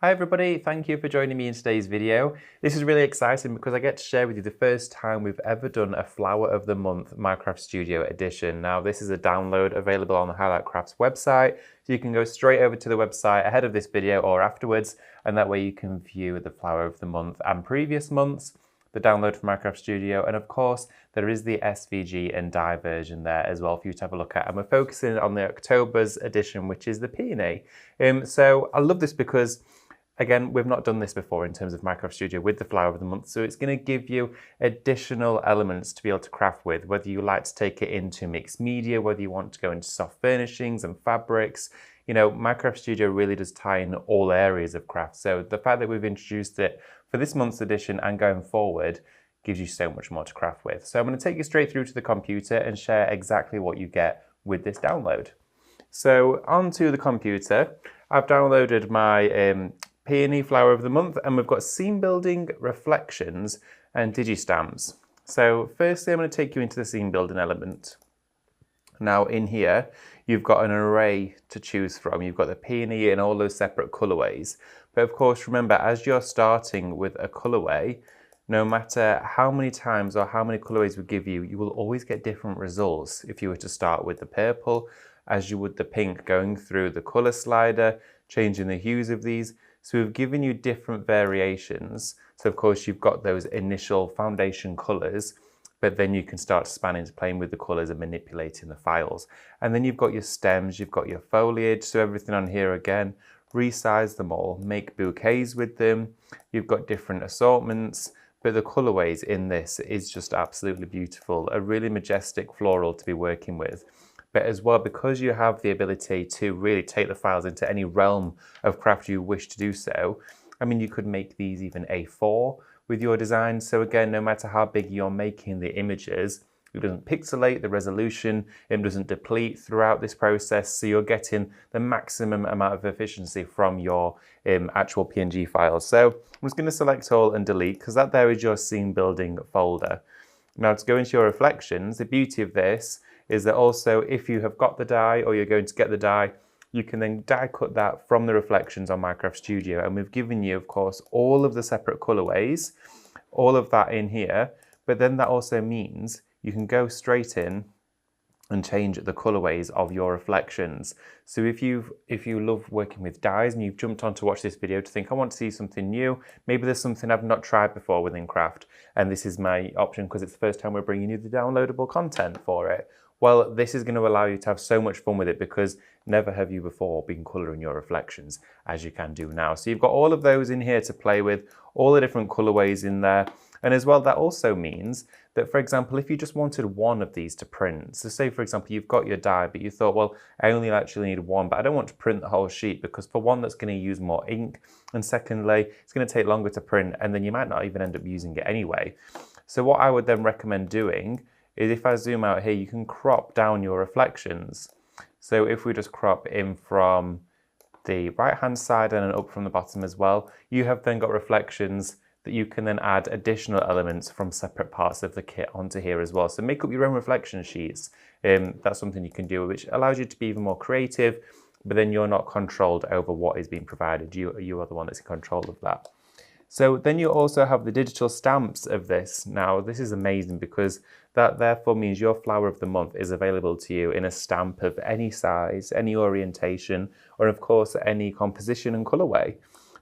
Hi everybody, thank you for joining me in today's video. This is really exciting because I get to share with you the first time we've ever done a Flower of the Month Minecraft Studio edition. Now this is a download available on the Highlight Crafts website, so you can go straight over to the website ahead of this video or afterwards, and that way you can view the Flower of the Month and previous months, the download for Minecraft Studio, and of course there is the SVG and dye version there as well for you to have a look at. And we're focusing on the October's edition, which is the Peony. So I love this because again, we've not done this before in terms of Minecraft Studio with the Flower of the Month, so it's going to give you additional elements to be able to craft with, whether you like to take it into mixed media, whether you want to go into soft furnishings and fabrics. You know, Minecraft Studio really does tie in all areas of craft, so the fact that we've introduced it for this month's edition and going forward gives you so much more to craft with. So I'm going to take you straight through to the computer and share exactly what you get with this download. So onto the computer, I've downloaded my Peony Flower of the Month, and we've got scene building, reflections, and digistamps. So firstly, I'm going to take you into the scene building element. Now in here, you've got an array to choose from. You've got the peony in all those separate colorways. But of course, remember, as you're starting with a colorway, no matter how many times or how many colorways we give you, you will always get different results if you were to start with the purple, as you would the pink, going through the color slider, changing the hues of these. So we've given you different variations. So of course you've got those initial foundation colors, but then you can start to span into playing with the colors and manipulating the files. And then you've got your stems, you've got your foliage, so everything on here again, resize them all, make bouquets with them. You've got different assortments, but the colorways in this is just absolutely beautiful. A really majestic floral to be working with. But as well, because you have the ability to really take the files into any realm of craft you wish to do so, I mean, you could make these even A4 with your design. So again, no matter how big you're making the images, it doesn't pixelate the resolution, it doesn't deplete throughout this process. So you're getting the maximum amount of efficiency from your actual PNG files. So I'm just going to select all and delete, because that there is your scene building folder. Now to go into your reflections, the beauty of this is that also if you have got the die or you're going to get the die, you can then die cut that from the reflections on Minecraft Studio. And we've given you, of course, all of the separate colorways, all of that in here. But then that also means you can go straight in and change the colorways of your reflections. So if you love working with dyes and you've jumped on to watch this video to think, I want to see something new, maybe there's something I've not tried before within craft, and this is my option because it's the first time we're bringing you the downloadable content for it. Well, this is going to allow you to have so much fun with it, because never have you before been colouring your reflections as you can do now. So you've got all of those in here to play with, all the different colourways in there. And as well, that also means that, for example, if you just wanted one of these to print, so say, for example, you've got your die, but you thought, well, I only actually need one, but I don't want to print the whole sheet, because for one, that's going to use more ink. And secondly, it's going to take longer to print, and then you might not even end up using it anyway. So what I would then recommend doing is, if I zoom out here, you can crop down your reflections. So if we just crop in from the right-hand side and up from the bottom as well, you have then got reflections that you can then add additional elements from separate parts of the kit onto here as well. So make up your own reflection sheets. That's something you can do, which allows you to be even more creative, but then you're not controlled over what is being provided. You are the one that's in control of that. So then you also have the digital stamps of this. Now this is amazing, because that therefore means your Flower of the Month is available to you in a stamp of any size, any orientation, or of course any composition and colourway,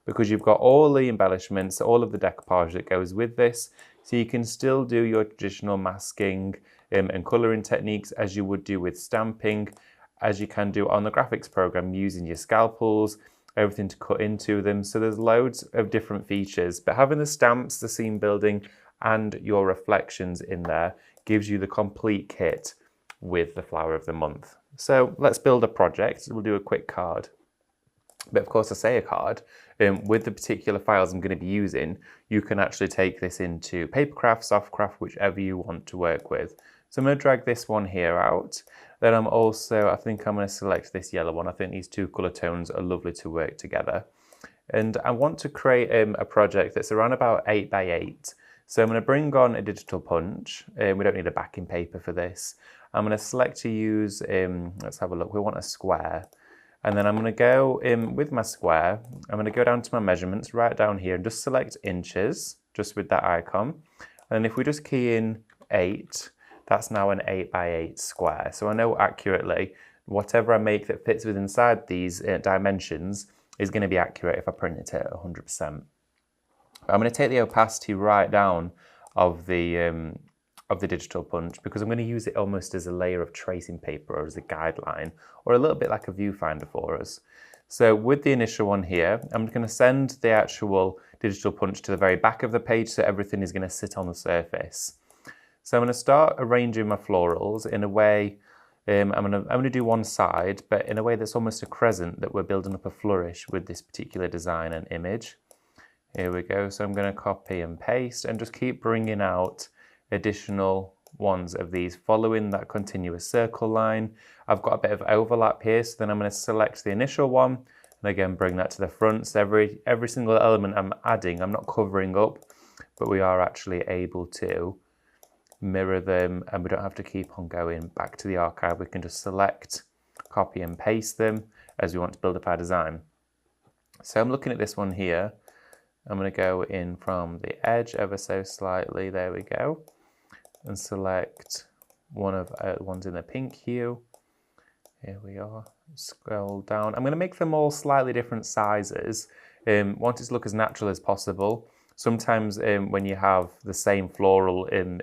because you've got all the embellishments, all of the decoupage that goes with this. So you can still do your traditional masking and colouring techniques as you would do with stamping, as you can do on the graphics program using your scalpels, everything to cut into them. So there's loads of different features, but having the stamps, the scene building, and your reflections in there gives you the complete kit with the Flower of the Month. So let's build a project. We'll do a quick card. But of course, I say a card, with the particular files I'm going to be using, you can actually take this into papercraft, softcraft, whichever you want to work with. So I'm going to drag this one here out. Then I think I'm going to select this yellow one. I think these two colour tones are lovely to work together. And I want to create a project that's around about 8 by 8. So I'm going to bring on a digital punch. We don't need a backing paper for this. I'm going to select to use, let's have a look, we want a square. And then I'm going to go in with my square. I'm going to go down to my measurements right down here and just select inches, just with that icon. And if we just key in 8, that's now an 8 by 8 square. So I know accurately whatever I make that fits within inside these dimensions is going to be accurate if I print it at 100%. I'm going to take the opacity right down of the digital punch because I'm going to use it almost as a layer of tracing paper or as a guideline or a little bit like a viewfinder for us. So with the initial one here, I'm going to send the actual digital punch to the very back of the page so everything is going to sit on the surface. So I'm going to start arranging my florals in a way, I'm going to do one side, but in a way that's almost a crescent that we're building up a flourish with this particular design and image. Here we go. So I'm going to copy and paste and just keep bringing out additional ones of these following that continuous circle line. I've got a bit of overlap here, so then I'm going to select the initial one and again bring that to the front. So every single element I'm adding, I'm not covering up, but we are actually able to mirror them and we don't have to keep on going back to the archive. We can just select, copy and paste them as we want to build up our design. So I'm looking at this one here. I'm going to go in from the edge ever so slightly, there we go, and select one of the ones in the pink hue. Here we are, scroll down. I'm going to make them all slightly different sizes. Want it to look as natural as possible. Sometimes when you have the same floral in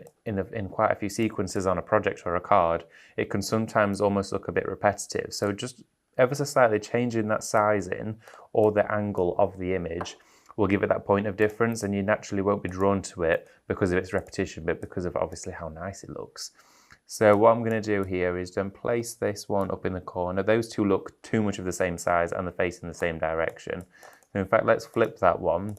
quite a few sequences on a project or a card, it can sometimes almost look a bit repetitive. So just ever so slightly changing that sizing or the angle of the image will give it that point of difference, and you naturally won't be drawn to it because of its repetition, but because of obviously how nice it looks. So what I'm going to do here is then place this one up in the corner. Those two look too much of the same size and the face in the same direction. So in fact, let's flip that one.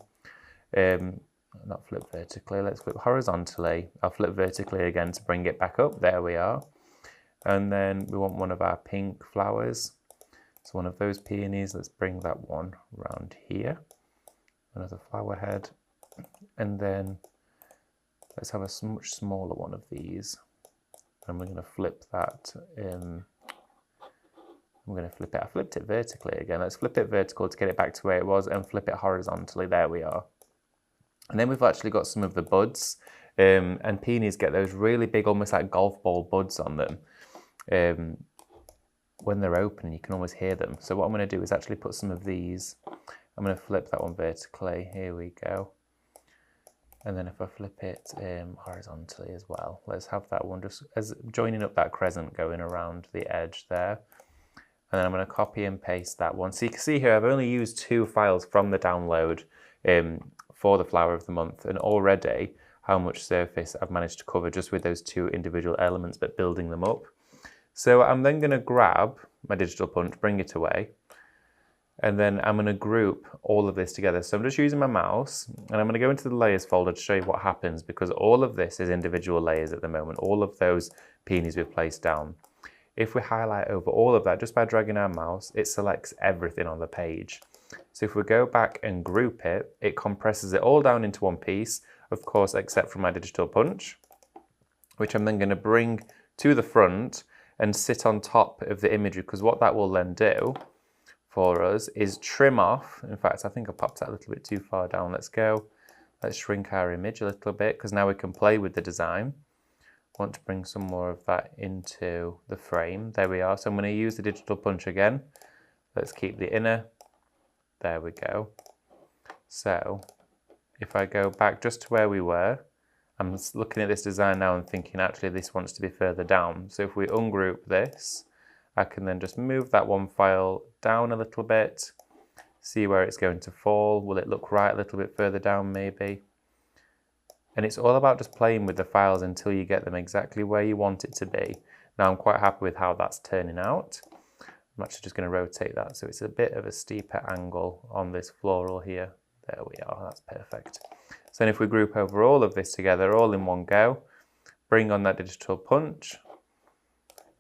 Not flip vertically, let's flip horizontally. I'll flip vertically again to bring it back up. There we are. And then we want one of our pink flowers. So one of those peonies, let's bring that one around here. Another flower head. And then let's have a much smaller one of these. And we're going to flip that in. I'm going to flip it. I flipped it vertically again. Let's flip it vertical to get it back to where it was and flip it horizontally. There we are. And then we've actually got some of the buds, and peonies get those really big, almost like golf ball buds on them. When they're open, you can almost hear them. So what I'm going to do is actually put some of these. I'm going to flip that one vertically. Here we go. And then if I flip it horizontally as well, let's have that one just as joining up that crescent going around the edge there. And then I'm going to copy and paste that one. So you can see here, I've only used 2 files from the download for the flower of the month, and already how much surface I've managed to cover just with those 2 individual elements, but building them up. So I'm then going to grab my digital punch, bring it away, and then I'm going to group all of this together. So I'm just using my mouse, and I'm going to go into the layers folder to show you what happens, because all of this is individual layers at the moment, all of those peonies we've placed down. If we highlight over all of that just by dragging our mouse, it selects everything on the page. So if we go back and group it, it compresses it all down into one piece, of course, except for my digital punch, which I'm then going to bring to the front and sit on top of the imagery, because what that will then do for us is trim off. In fact, I think I popped that a little bit too far down. Let's shrink our image a little bit, because now we can play with the design. I want to bring some more of that into the frame. There we are. So I'm going to use the digital punch again. Let's keep the inner. There we go. So if I go back just to where we were, I'm looking at this design now and thinking actually this wants to be further down. So if we ungroup this, I can then just move that one file down a little bit, see where it's going to fall. Will it look right a little bit further down maybe? And it's all about just playing with the files until you get them exactly where you want it to be. Now I'm quite happy with how that's turning out. I'm actually just going to rotate that so it's a bit of a steeper angle on this floral here. There we are, that's perfect. So then if we group over all of this together, all in one go, bring on that digital punch,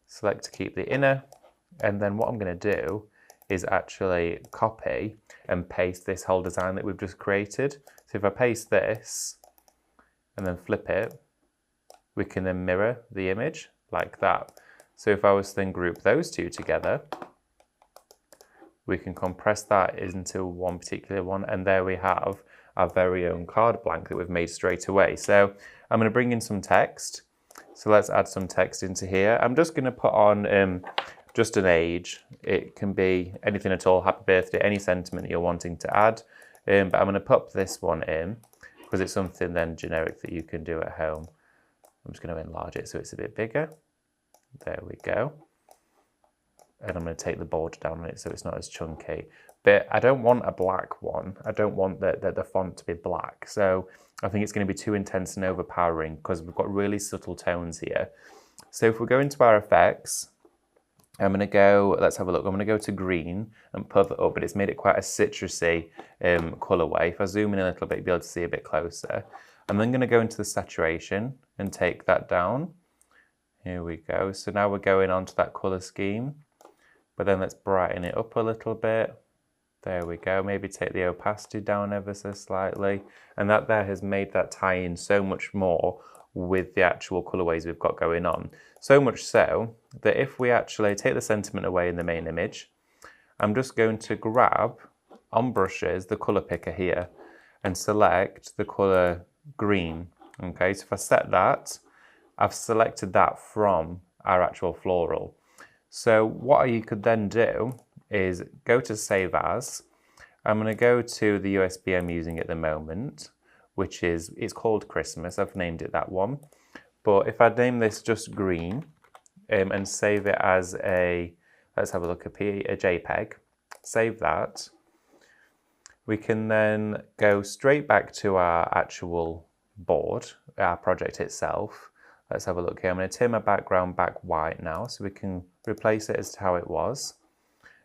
select to keep the inner, and then what I'm going to do is actually copy and paste this whole design that we've just created. So if I paste this and then flip it, we can then mirror the image like that. So if I was to then group those two together, we can compress that into one particular one, and there we have our very own card blank that we've made straight away. So I'm going to bring in some text. So let's add some text into here. I'm just going to put on just an age. It can be anything at all, happy birthday, any sentiment you're wanting to add. But I'm going to pop this one in because it's something then generic that you can do at home. I'm just going to enlarge it so it's a bit bigger. There we go. And I'm going to take the border down on it so it's not as chunky. But I don't want a black one. I don't want the font to be black. So I think it's going to be too intense and overpowering because we've got really subtle tones here. So if we go into our effects, I'm going to go, let's have a look. I'm going to go to green and puff it up, but it's made it quite a citrusy colourway. If I zoom in a little bit, you'll be able to see a bit closer. I'm then going to go into the saturation and take that down. Here we go. So now we're going on to that colour scheme. But then let's brighten it up a little bit. There we go. Maybe take the opacity down ever so slightly. And that there has made that tie in so much more with the actual colourways we've got going on. So much so that if we actually take the sentiment away in the main image, I'm just going to grab on brushes the colour picker here and select the colour green. Okay, so if I set that, I've selected that from our actual floral. So what you could then do is go to Save As. I'm going to go to the USB I'm using at the moment, which is, it's called Christmas. I've named it that one. But if I name this just green and save it as a, let's have a look, a JPEG, save that, we can then go straight back to our actual board, our project itself. Let's have a look here. I'm going to turn my background back white now so we can replace it as to how it was.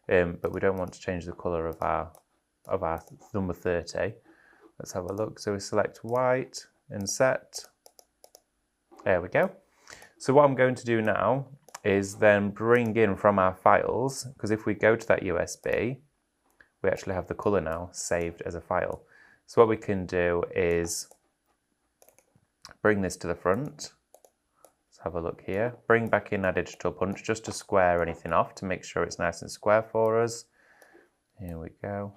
But we don't want to change the colour of our number 30. Let's have a look. So we select white and set. There we go. So what I'm going to do now is then bring in from our files, because if we go to that USB, we actually have the colour now saved as a file. So what we can do is bring this to the front. Have a look here, bring back in our digital punch just to square anything off to make sure it's nice and square for us. Here we go.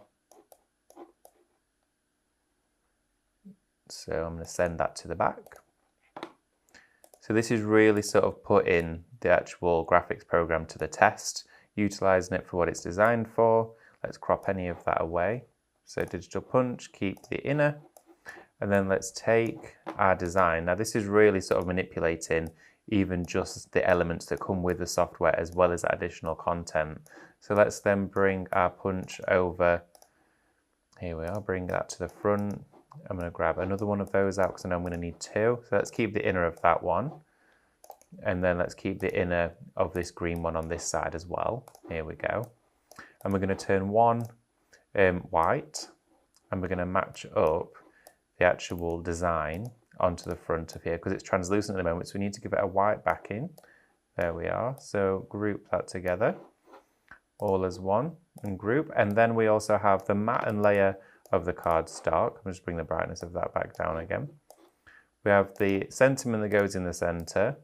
So I'm going to send that to the back. So this is really sort of putting the actual graphics program to the test, utilizing it for what it's designed for. Let's crop any of that away. So digital punch, keep the inner, and then let's take our design. Now this is really sort of manipulating even just the elements that come with the software as well as that additional content. So let's then bring our punch over. Here we are, bring that to the front. I'm going to grab another one of those out because I know I'm going to need two. So let's keep the inner of that one. And then let's keep the inner of this green one on this side as well. Here we go. And we're going to turn one white, and we're going to match up the actual design onto the front of here because it's translucent at the moment, so we need to give it a white backing. There we are. So group that together all as one and group, and then we also have the matte and layer of the cardstock. I'll just bring the brightness of that back down again. We have the sentiment that goes in the center,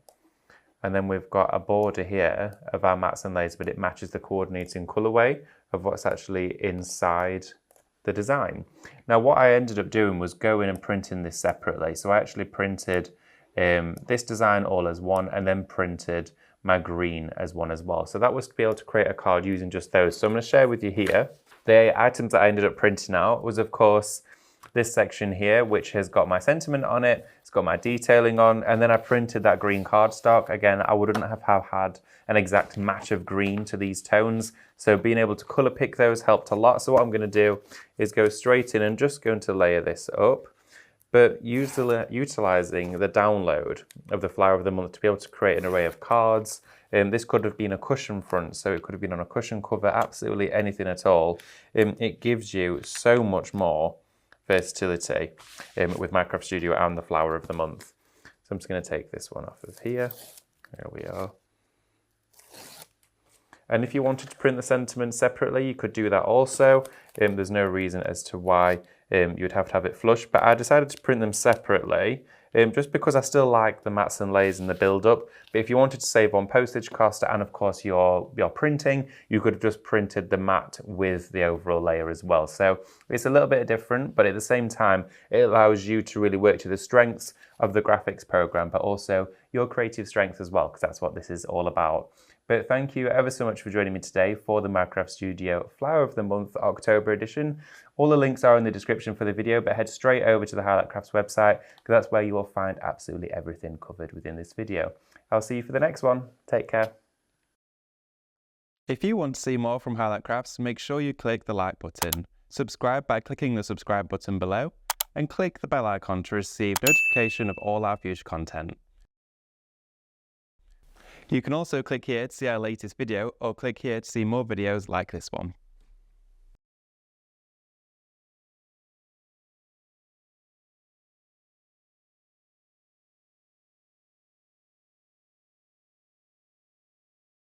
and then we've got a border here of our mattes and layers, but it matches the coordinating colorway of what's actually inside the design. Now what I ended up doing was going and printing this separately. So I actually printed this design all as one and then printed my green as one as well. So that was to be able to create a card using just those. So I'm going to share with you here. The items that I ended up printing out was of course this section here, which has got my sentiment on it, it's got my detailing on, and then I printed that green cardstock. Again, I wouldn't have had an exact match of green to these tones, so being able to colour pick those helped a lot. So what I'm going to do is go straight in and just going to layer this up, but utilising the download of the Flower of the Month to be able to create an array of cards. This could have been a cushion front, so it could have been on a cushion cover, absolutely anything at all. It gives you so much more versatility with Minecraft Studio and the Flower of the Month. So I'm just going to take this one off of here. There we are. And if you wanted to print the sentiment separately, you could do that also. There's no reason as to why you'd have to have it flush, but I decided to print them separately just because I still like the mats and layers and the build-up. But if you wanted to save on postage cost and of course your printing, you could have just printed the mat with the overall layer as well. So it's a little bit different, but at the same time, it allows you to really work to the strengths of the graphics program, but also your creative strengths as well, because that's what this is all about. But thank you ever so much for joining me today for the Minecraft Studio Flower of the Month October edition. All the links are in the description for the video, but head straight over to the Highlight Crafts website, because that's where you will find absolutely everything covered within this video. I'll see you for the next one. Take care. If you want to see more from Highlight Crafts, make sure you click the like button, subscribe by clicking the subscribe button below, and click the bell icon to receive notification of all our future content. You can also click here to see our latest video, or click here to see more videos like this one.